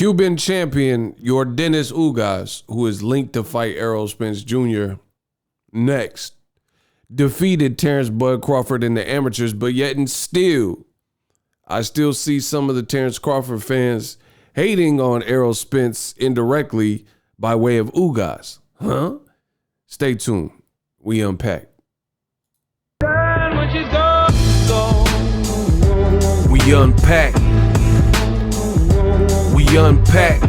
Cuban champion Yordenis Ugas, who is linked to fight Errol Spence Jr. next, defeated Terence Bud Crawford in the amateurs, but yet and still, I still see some of the Terence Crawford fans hating on Errol Spence indirectly by way of Ugas. Huh? Stay tuned. We unpack. We unpack. We unpack.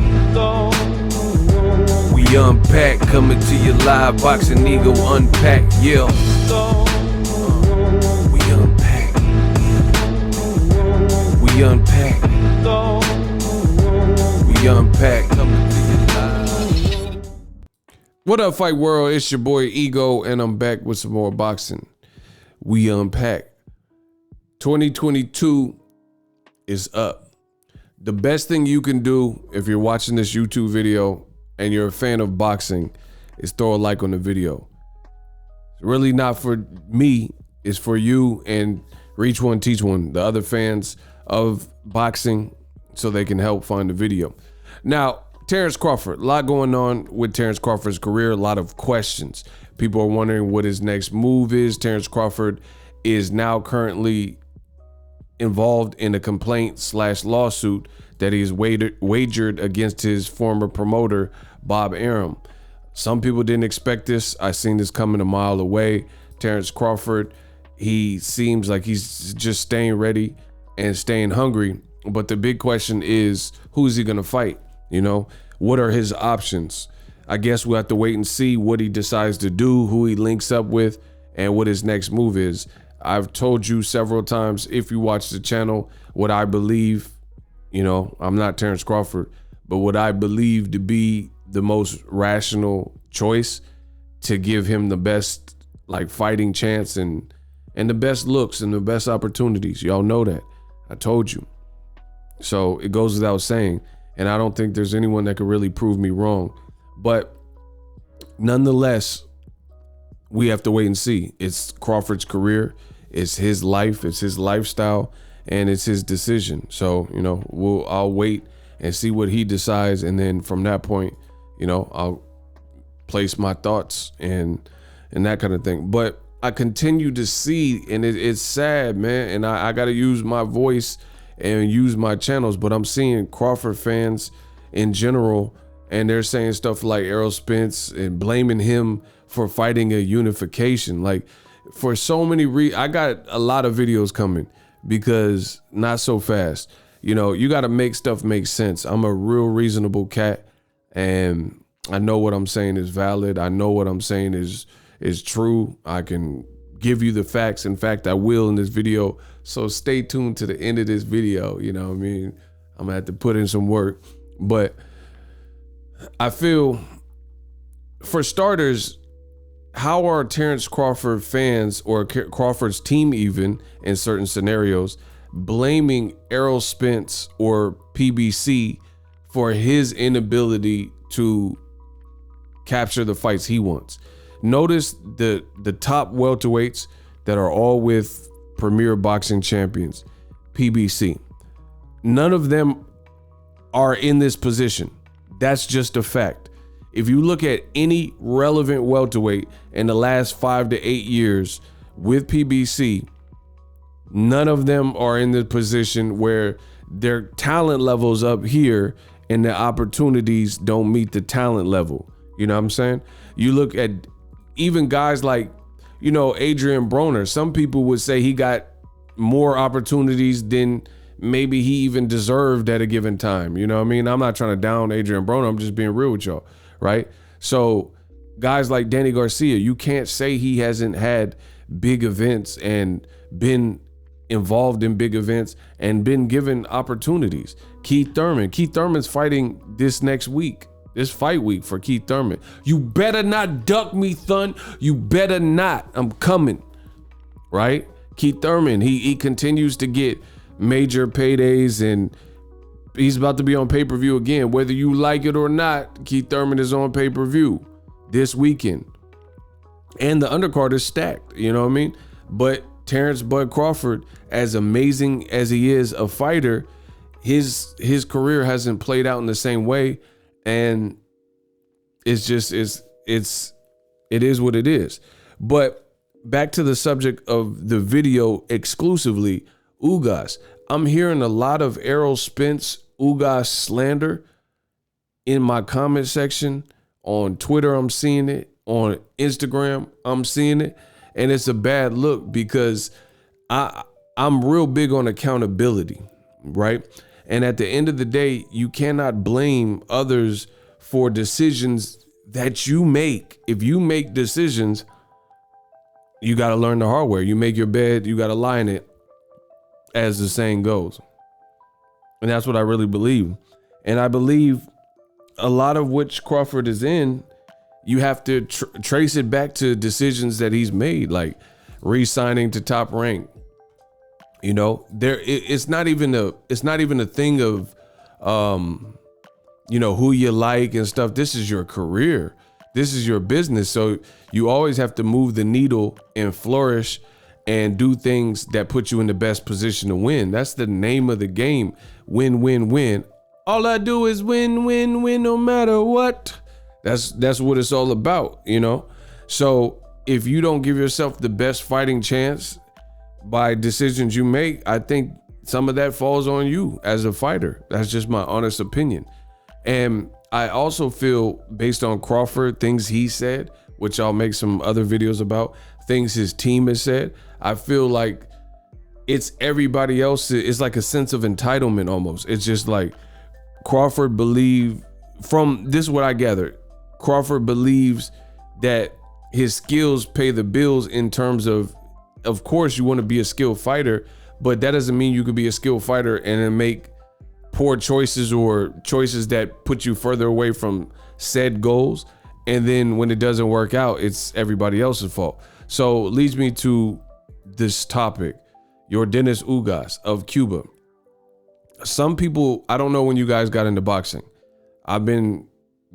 We unpack. Coming to you live. Boxing Ego Unpack. Yeah. We unpack. We unpack. We unpack. Coming to you live. What up, Fight World? It's your boy Ego, and I'm back with some more boxing. We unpack. 2022 is up. The best thing you can do if you're watching this YouTube video and you're a fan of boxing is throw a like on the video. It's really not for me, it's for you and reach one, teach one, the other fans of boxing, so they can help find the video. Now, Terence Crawford, a lot going on with Terence Crawford's career, a lot of questions. People are wondering what his next move is. Terence Crawford is now currently involved in a complaint/lawsuit that he has wagered against his former promoter, Bob Arum. Some people didn't expect this. I seen this coming a mile away. Terence Crawford, he seems like he's just staying ready and staying hungry. But the big question is, who is he gonna fight? You know, what are his options? I guess we'll have to wait and see what he decides to do, who he links up with, and what his next move is. I've told you several times, if you watch the channel, what I believe. You know, I'm not Terence Crawford, but what I believe to be the most rational choice to give him the best fighting chance and the best looks and the best opportunities. Y'all know that. I told you. So it goes without saying, and I don't think there's anyone that could really prove me wrong. But nonetheless, we have to wait and see. It's Crawford's career. It's his life. It's his lifestyle. And it's his decision. So, you know, I'll wait and see what he decides. And then from that point, you know, I'll place my thoughts and that kind of thing. But I continue to see, and it's sad, man. And I got to use my voice and use my channels. But I'm seeing Crawford fans in general, and they're saying stuff like Errol Spence and blaming him for fighting a unification. Like, for so many I got a lot of videos coming. Because not so fast. You know, you got to make stuff make sense. I'm a real reasonable cat, and I know what I'm saying is valid. I know what I'm saying is true. I can give you the facts. In fact, I will in this video. So stay tuned to the end of this video. You know what I mean? I'm gonna have to put in some work. But I feel, for starters, how are Terence Crawford fans, or Crawford's team even in certain scenarios, blaming Errol Spence or PBC for his inability to capture the fights he wants? Notice the top welterweights that are all with premier boxing champions, PBC. None of them are in this position. That's just a fact. If you look at any relevant welterweight in the last 5 to 8 years with PBC, none of them are in the position where their talent level's up here and the opportunities don't meet the talent level. You know what I'm saying? You look at even guys like, you know, Adrian Broner. Some people would say he got more opportunities than maybe he even deserved at a given time. You know what I mean? I'm not trying to down Adrian Broner. I'm just being real with y'all. Right? So guys like Danny Garcia, you can't say he hasn't had big events and been involved in big events and been given opportunities. Keith Thurman's fighting this next week, this fight week for Keith Thurman. You better not duck me, Thun. You better not. I'm coming. Right? Keith Thurman, he continues to get major paydays, and he's about to be on pay-per-view again. Whether you like it or not, Keith Thurman is on pay-per-view this weekend. And the undercard is stacked, you know what I mean? But Terence Bud Crawford, as amazing as he is a fighter, his career hasn't played out in the same way, and it is what it is. But back to the subject of the video exclusively, Ugas. I'm hearing a lot of Errol Spence Ugas slander in my comment section. On Twitter, I'm seeing it. On Instagram, I'm seeing it. And it's a bad look because I'm real big on accountability, right? And at the end of the day, you cannot blame others for decisions that you make. If you make decisions, you got to learn the hard way. You make your bed, you got to lie in it, as the saying goes. And that's what I really believe. And I believe a lot of which Crawford is in, you have to trace it back to decisions that he's made, like re-signing to Top Rank. You know, it's not even a thing of, who you like and stuff. This is your career. This is your business. So you always have to move the needle and flourish and do things that put you in the best position to win. That's the name of the game. Win, win, win. All I do is win, win, win, no matter what. That's what it's all about, you know? So if you don't give yourself the best fighting chance by decisions you make, I think some of that falls on you as a fighter. That's just my honest opinion. And I also feel, based on Crawford, things he said, which I'll make some other videos about, things his team has said, I feel like it's everybody else. It's like a sense of entitlement almost. It's just like Crawford from this is what I gathered, Crawford believes that his skills pay the bills in terms of course you want to be a skilled fighter, but that doesn't mean you could be a skilled fighter and then make poor choices or choices that put you further away from said goals. And then when it doesn't work out, it's everybody else's fault. So it leads me to this topic, Yordenis Ugas of Cuba. Some people, I don't know when you guys got into boxing. I've been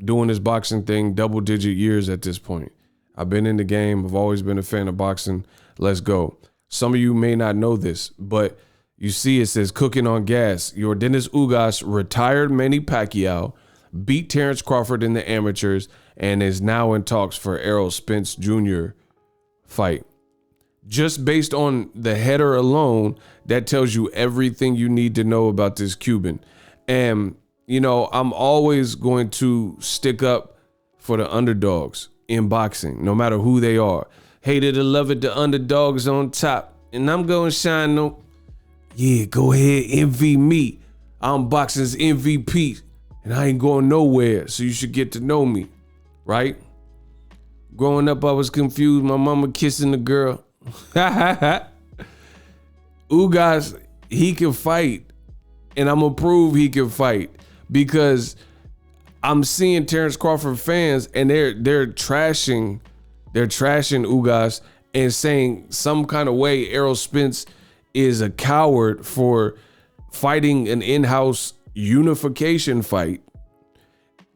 doing this boxing thing double-digit years at this point. I've been in the game. I've always been a fan of boxing. Let's go. Some of you may not know this, but you see it says cooking on gas. Yordenis Ugas retired Manny Pacquiao, beat Terence Crawford in the amateurs, and is now in talks for Errol Spence Jr. fight. Just based on the header alone, that tells you everything you need to know about this Cuban. And, you know, I'm always going to stick up for the underdogs in boxing, no matter who they are. Hated or love it, the underdogs on top. And I'm going to shine them. Yeah, go ahead, envy me. I'm boxing's MVP, and I ain't going nowhere, so you should get to know me, right? Growing up, I was confused. My mama kissing the girl. Ugas, he can fight, and I'm gonna prove he can fight because I'm seeing Terence Crawford fans, and they're trashing Ugas and saying some kind of way Errol Spence is a coward for fighting an in-house unification fight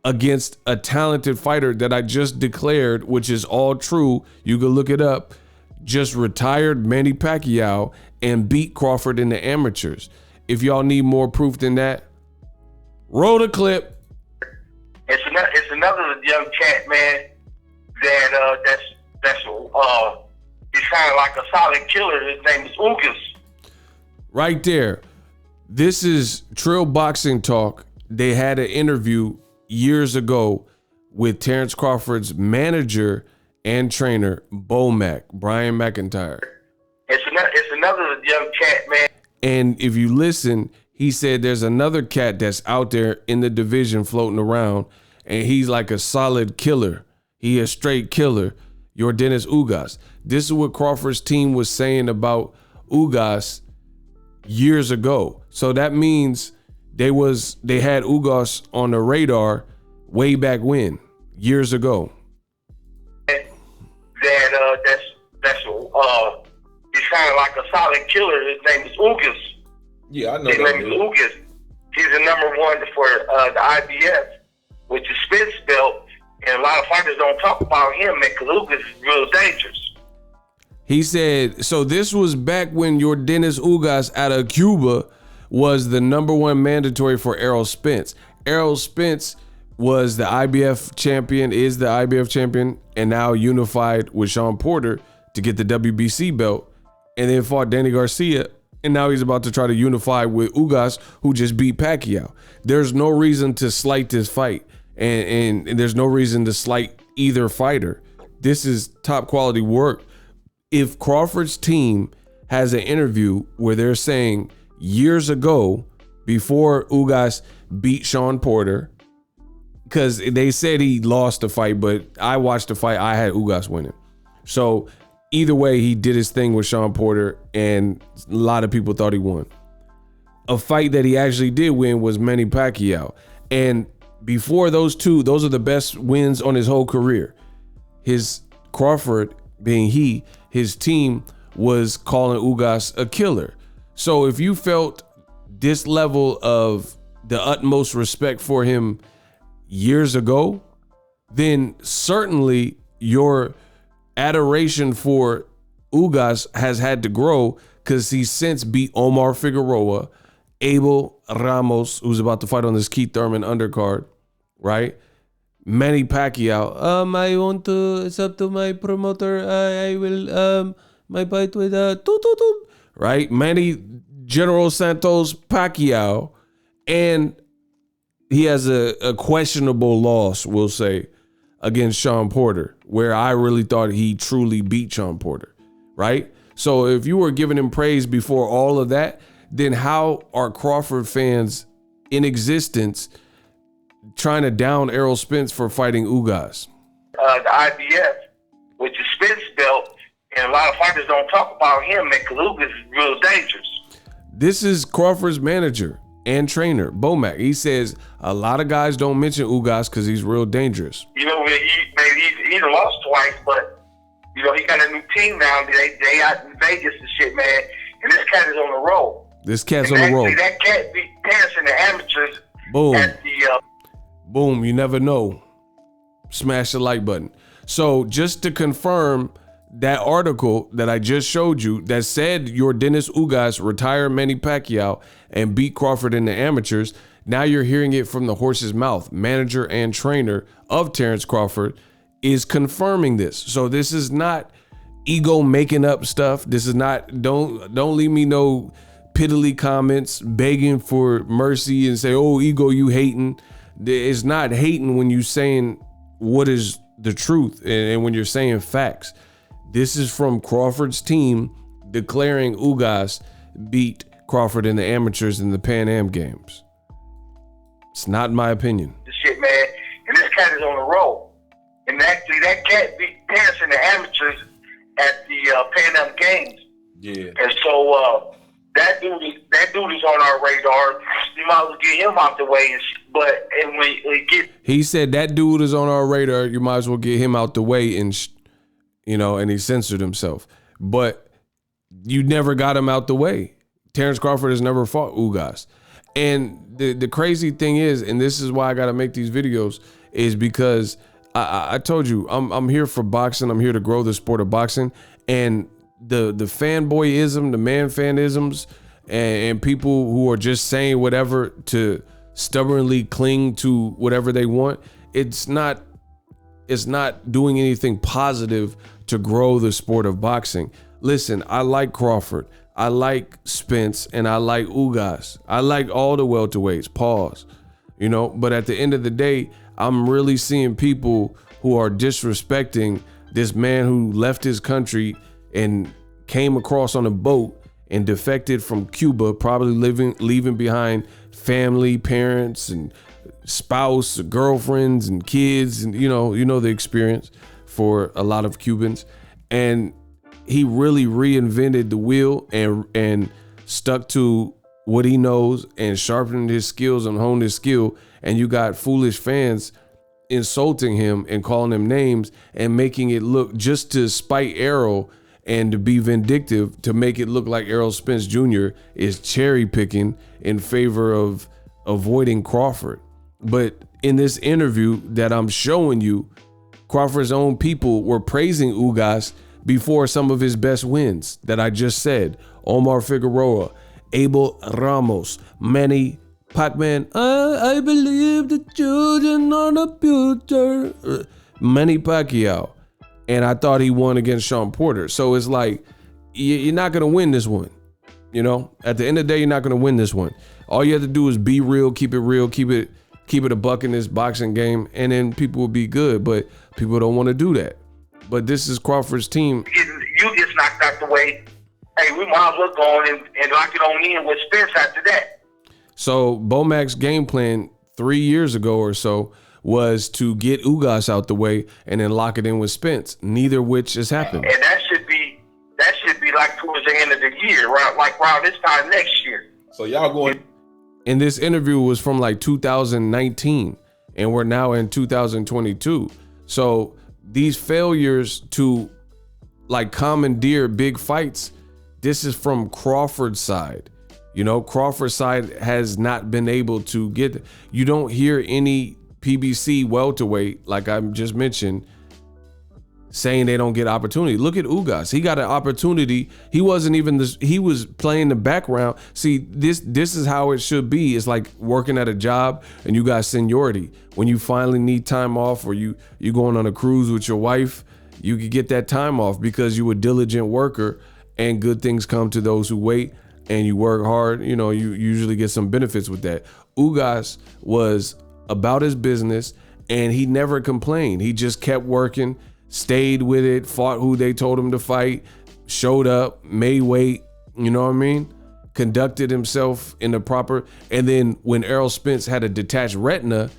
against a talented fighter that I just declared, which is all true. You can look it up. Just retired Manny Pacquiao and beat Crawford in the amateurs. If y'all need more proof than that, roll the clip. It's another young cat, man, that's he's kind of like a solid killer. His name is Ugas. Right there. This is Trill Boxing Talk. They had an interview years ago with Terence Crawford's manager and trainer, Bomac, Brian McIntyre. It's another young cat, man. And if you listen, he said there's another cat that's out there in the division floating around, and he's like a solid killer. He a straight killer, Yordenis Ugas. This is what Crawford's team was saying about Ugas years ago. So that means they had Ugas on the radar way back when, years ago. He's kind of like a solid killer. His name is Ugas. Yeah, I know. His name is Ugas. He's the number one for the IBF, which is Spence belt, and a lot of fighters don't talk about him because Ugas is real dangerous. He said, so this was back when Yordenis Ugas out of Cuba was the #1 mandatory for Errol Spence. Errol Spence was the IBF champion, is the IBF champion, and now unified with Sean Porter to get the WBC belt, and then fought Danny Garcia, and now he's about to try to unify with Ugas, who just beat Pacquiao. There's no reason to slight this fight, and there's no reason to slight either fighter. This is top quality work. If Crawford's team has an interview where they're saying years ago, before Ugas beat Sean Porter, because they said he lost the fight, but I watched the fight, I had Ugas winning. So either way, he did his thing with Sean Porter, and a lot of people thought he won. A fight that he actually did win was Manny Pacquiao. And before those two, those are the best wins on his whole career. His Crawford, being his team was calling Ugas a killer. So if you felt this level of the utmost respect for him years ago, then certainly your adoration for Ugas has had to grow, because he's since beat Omar Figueroa, Abel Ramos, who's about to fight on this Keith Thurman undercard, right? Manny Pacquiao. I want to, it's up to my promoter. I will, my fight with, right? Manny General Santos Pacquiao. And he has a questionable loss, we'll say, against Sean Porter, where I really thought he truly beat Sean Porter, right? So if you were giving him praise before all of that, then how are Crawford fans in existence trying to down Errol Spence for fighting Ugas? The IBF, which is Spence belt, and a lot of fighters don't talk about him, man, because Ugas is real dangerous. This is Crawford's manager and trainer, Bomac. He says a lot of guys don't mention Ugas because he's real dangerous. You know, he's lost twice, but, you know, he got a new team now. They out in Vegas and shit, man. And this cat is on the roll. This cat's on the roll. That cat beat Terence in the amateurs. Boom. At the, boom. You never know. Smash the like button. So just to confirm, that article that I just showed you that said Yordenis Ugas retired Manny Pacquiao and beat Crawford in the amateurs, now you're hearing it from the horse's mouth. Manager and trainer of Terence Crawford is confirming this. So this is not ego making up stuff. This is not, don't leave me no piddly comments begging for mercy and say, oh, ego, you hating. It's not hating when you saying what is the truth and when you're saying facts. This is from Crawford's team declaring Ugas beat Crawford in the amateurs in the Pan Am Games. It's not my opinion. The shit, man. And this cat is on the roll. And actually, that cat beat Terence in the amateurs at the Pan Am Games. Yeah. And so that dude is on our radar. You might as well get him out the way. And when we get, he said that dude is on our radar. You might as well get him out the way, and you know, and he censored himself. But you never got him out the way. Terence Crawford has never fought Ugas. And the crazy thing is, and this is why I got to make these videos, is because I told you, I'm here for boxing. I'm here to grow the sport of boxing. And the fanboyism, the man fanisms, and people who are just saying whatever to stubbornly cling to whatever they want, it's not doing anything positive to grow the sport of boxing. Listen, I like Crawford, I like Spence, and I like Ugas. I like all the welterweights, pause. You know, but at the end of the day, I'm really seeing people who are disrespecting this man who left his country and came across on a boat and defected from Cuba, probably leaving behind family, parents, and spouse, girlfriends, and kids, and you know the experience for a lot of Cubans. And he really reinvented the wheel and stuck to what he knows and sharpened his skills and honed his skill. And you got foolish fans insulting him and calling him names and making it look, just to spite Errol and to be vindictive, to make it look like Errol Spence Jr. is cherry picking in favor of avoiding Crawford. But in this interview that I'm showing you, Crawford's own people were praising Ugas before some of his best wins that I just said. Omar Figueroa, Abel Ramos, Manny Pacman, I believe the children are the future, Manny Pacquiao. And I thought he won against Sean Porter. So it's like, you're not going to win this one. You know, at the end of the day, you're not going to win this one. All you have to do is be real, keep it a buck in this boxing game, and then people will be good. But people don't want to do that. But this is Crawford's team. You gets knocked out the way. Hey, we might as well go on and lock it on in with Spence after that. So Bomac's game plan 3 years ago or so was to get Ugas out the way and then lock it in with Spence. Neither which has happened. And that should be like towards the end of the year, around this time next year. So y'all going. And this interview was from like 2019, and we're now in 2022. So these failures to like commandeer big fights, this is from Crawford's side. You know, Crawford's side has not been able to get. You don't hear any PBC welterweight, like I just mentioned, saying they don't get opportunity. Look at Ugas. He got an opportunity. He wasn't even this, he was playing the background. See, this is how it should be. It's like working at a job and you got seniority. When you finally need time off, or you going on a cruise with your wife, you could get that time off because you a diligent worker, and good things come to those who wait, and you work hard. You know, you usually get some benefits with that. Ugas was about his business and he never complained. He just kept working, stayed with it, fought who they told him to fight, showed up, made weight, you know what I mean? Conducted himself in the proper, and then when Errol Spence had a detached retina,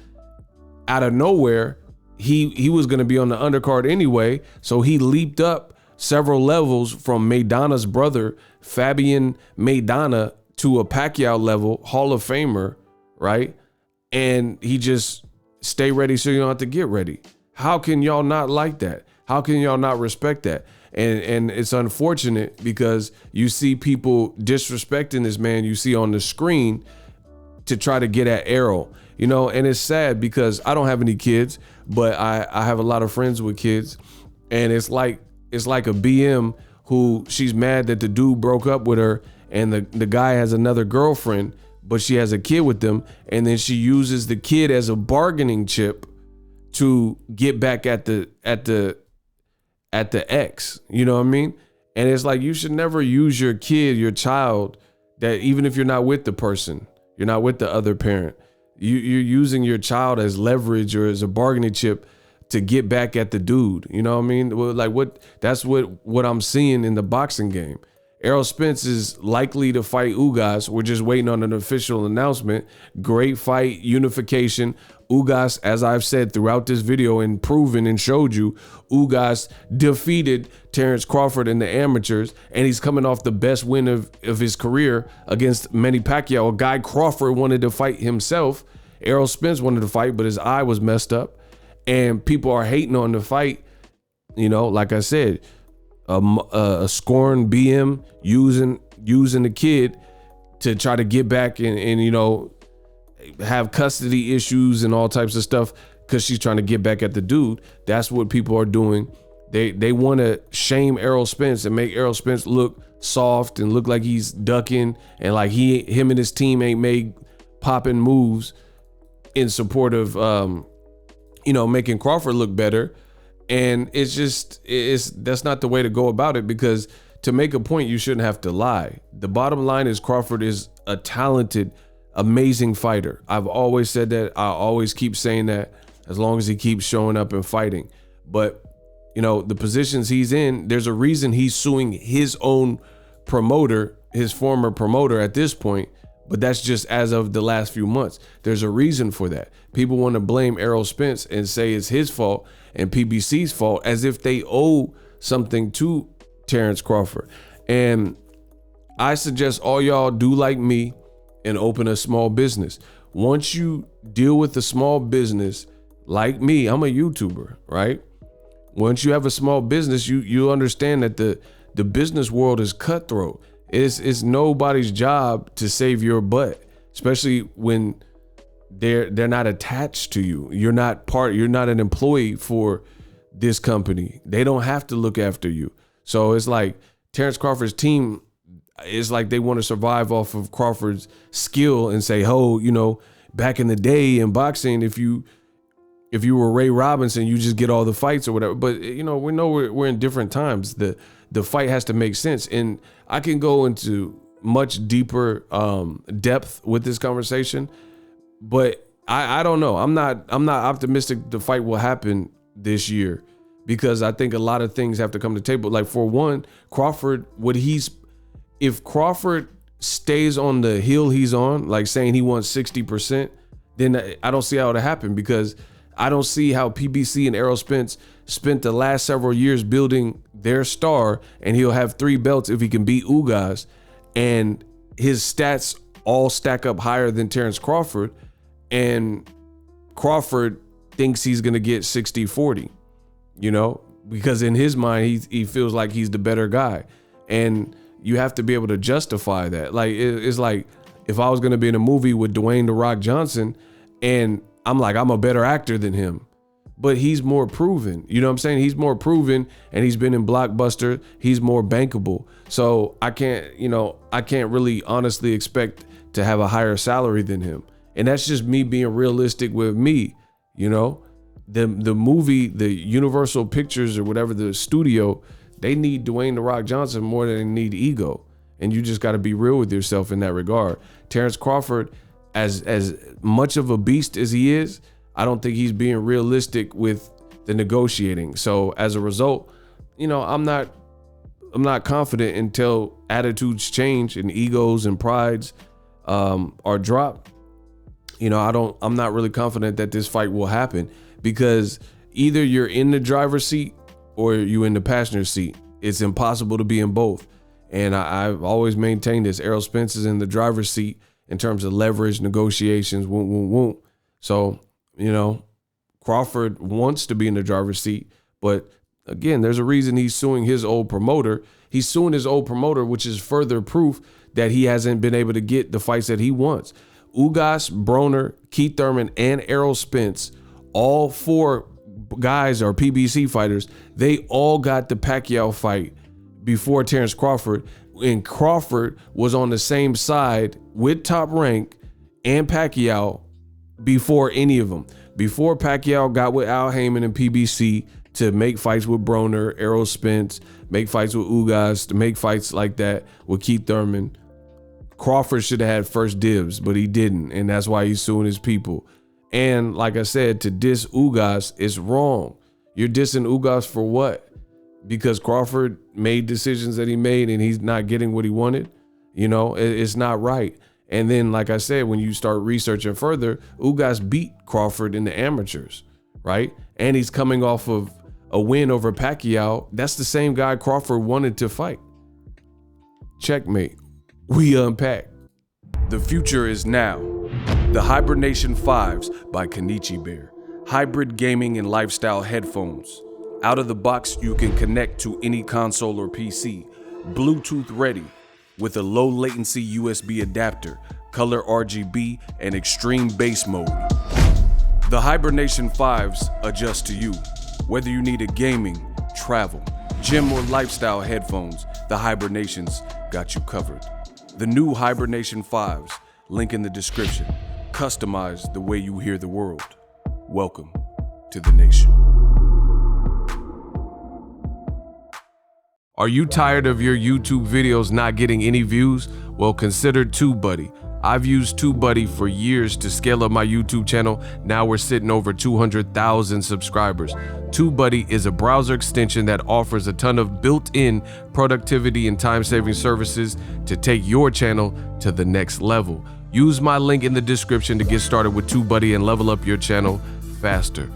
out of nowhere, he was gonna be on the undercard anyway, so he leaped up several levels from Maidana's brother, Fabian Maidana, to a Pacquiao level, Hall of Famer, right? And he just stay ready so you don't have to get ready. How can y'all not like that? How can y'all not respect that? And it's unfortunate because you see people disrespecting this man you see on the screen to try to get at Errol. You know, and it's sad because I don't have any kids, but I have a lot of friends with kids, and it's like a BM who she's mad that the dude broke up with her, and the guy has another girlfriend, but she has a kid with them, and then she uses the kid as a bargaining chip to get back at the ex, you know what I mean? And it's like, you should never use your kid, your child, that even if you're not with the person, you're not with the other parent, you're using your child as leverage or as a bargaining chip to get back at the dude, you know what I mean? Like that's what I'm seeing in the boxing game. Errol Spence is likely to fight Ugas. We're just waiting on an official announcement. Great fight, unification. Ugas, as I've said throughout this video and proven and showed you, Ugas defeated Terence Crawford in the amateurs, and he's coming off the best win of his career against Manny Pacquiao, a guy Crawford wanted to fight himself. Errol Spence wanted to fight, but his eye was messed up, and people are hating on the fight. You know, like I said, a scorned BM using the kid to try to get back and you know, have custody issues and all types of stuff because she's trying to get back at the dude. That's what people are doing. They want to shame Errol Spence and make Errol Spence look soft and look like he's ducking, and like him and his team ain't made popping moves in support of you know, making Crawford look better. And that's not the way to go about it, because to make a point, you shouldn't have to lie. The bottom line is Crawford is a talented, amazing fighter. I've always said that. I always keep saying that as long as he keeps showing up and fighting. But, you know, the positions he's in, there's a reason he's suing his own promoter, his former promoter at this point. But that's just as of the last few months. There's a reason for that. People want to blame Errol Spence and say it's his fault and PBC's fault, as if they owe something to Terence Crawford. And I suggest all y'all do like me and open a small business. Once you deal with a small business, like me, I'm a YouTuber, right? Once you have a small business, you understand that the business world is cutthroat. It's nobody's job to save your butt, especially when they're not attached to you. You're not an employee for this company. They don't have to look after you. So it's like Terence Crawford's team, it's like they want to survive off of Crawford's skill and say, oh, you know, back in the day in boxing, if you were Ray Robinson, you just get all the fights or whatever. But, you know we're in different times. The fight has to make sense. And I can go into much deeper depth with this conversation, but I don't know. I'm not optimistic the fight will happen this year, because I think a lot of things have to come to the table. Like, for one, Crawford, if Crawford stays on the hill he's on, like saying he wants 60%, then I don't see how it'll happen, because I don't see how PBC and Errol Spence spent the last several years building their star, and he'll have 3 belts if he can beat Ugas, and his stats all stack up higher than Terence Crawford, and Crawford thinks he's going to get 60-40, you know, because in his mind, he feels like he's the better guy. And you have to be able to justify that. Like, it's like if I was going to be in a movie with Dwayne "The Rock" Johnson, and I'm like, I'm a better actor than him, but he's more proven. You know what I'm saying? He's more proven, and he's been in blockbuster. He's more bankable. So I can't really honestly expect to have a higher salary than him. And that's just me being realistic with me. You know, the movie, the Universal Pictures or whatever, the studio, they need Dwayne "The Rock" Johnson more than they need ego. And you just got to be real with yourself in that regard. Terence Crawford, as much of a beast as he is, I don't think he's being realistic with the negotiating. So as a result, you know, I'm not confident until attitudes change and egos and prides are dropped. You know, I'm not really confident that this fight will happen, because either you're in the driver's seat or you're in the passenger seat. It's impossible to be in both. And I've always maintained this. Errol Spence is in the driver's seat in terms of leverage, negotiations, So, you know, Crawford wants to be in the driver's seat, but again, there's a reason he's suing his old promoter. He's suing his old promoter, which is further proof that he hasn't been able to get the fights that he wants. Ugas, Broner, Keith Thurman, and Errol Spence, all 4 guys are PBC fighters. They all got the Pacquiao fight before Terence Crawford, and Crawford was on the same side with Top Rank and Pacquiao before any of them. Before Pacquiao got with Al Heyman and PBC to make fights with Broner, Errol Spence, make fights with Ugas, to make fights like that with Keith Thurman, Crawford should have had first dibs, but he didn't, and that's why he's suing his people. And like I said, to diss Ugas is wrong. You're dissing Ugas for what? Because Crawford made decisions that he made and he's not getting what he wanted? You know, it's not right. And then, like I said, when you start researching further, Ugas beat Crawford in the amateurs, right? And he's coming off of a win over Pacquiao. That's the same guy Crawford wanted to fight. Checkmate. We unpack. The future is now. The Hibernation 5s by Kenichi Bear. Hybrid gaming and lifestyle headphones. Out of the box, you can connect to any console or PC. Bluetooth ready with a low latency USB adapter, color RGB, and extreme bass mode. The Hibernation 5s adjust to you. Whether you need a gaming, travel, gym, or lifestyle headphones, the Hibernations got you covered. The new Hibernation 5s, link in the description. Customize the way you hear the world. Welcome to the nation. Are you tired of your YouTube videos not getting any views? Well, consider TubeBuddy. I've used TubeBuddy for years to scale up my YouTube channel. Now we're sitting over 200,000 subscribers. TubeBuddy is a browser extension that offers a ton of built-in productivity and time-saving services to take your channel to the next level. Use my link in the description to get started with TubeBuddy and level up your channel faster.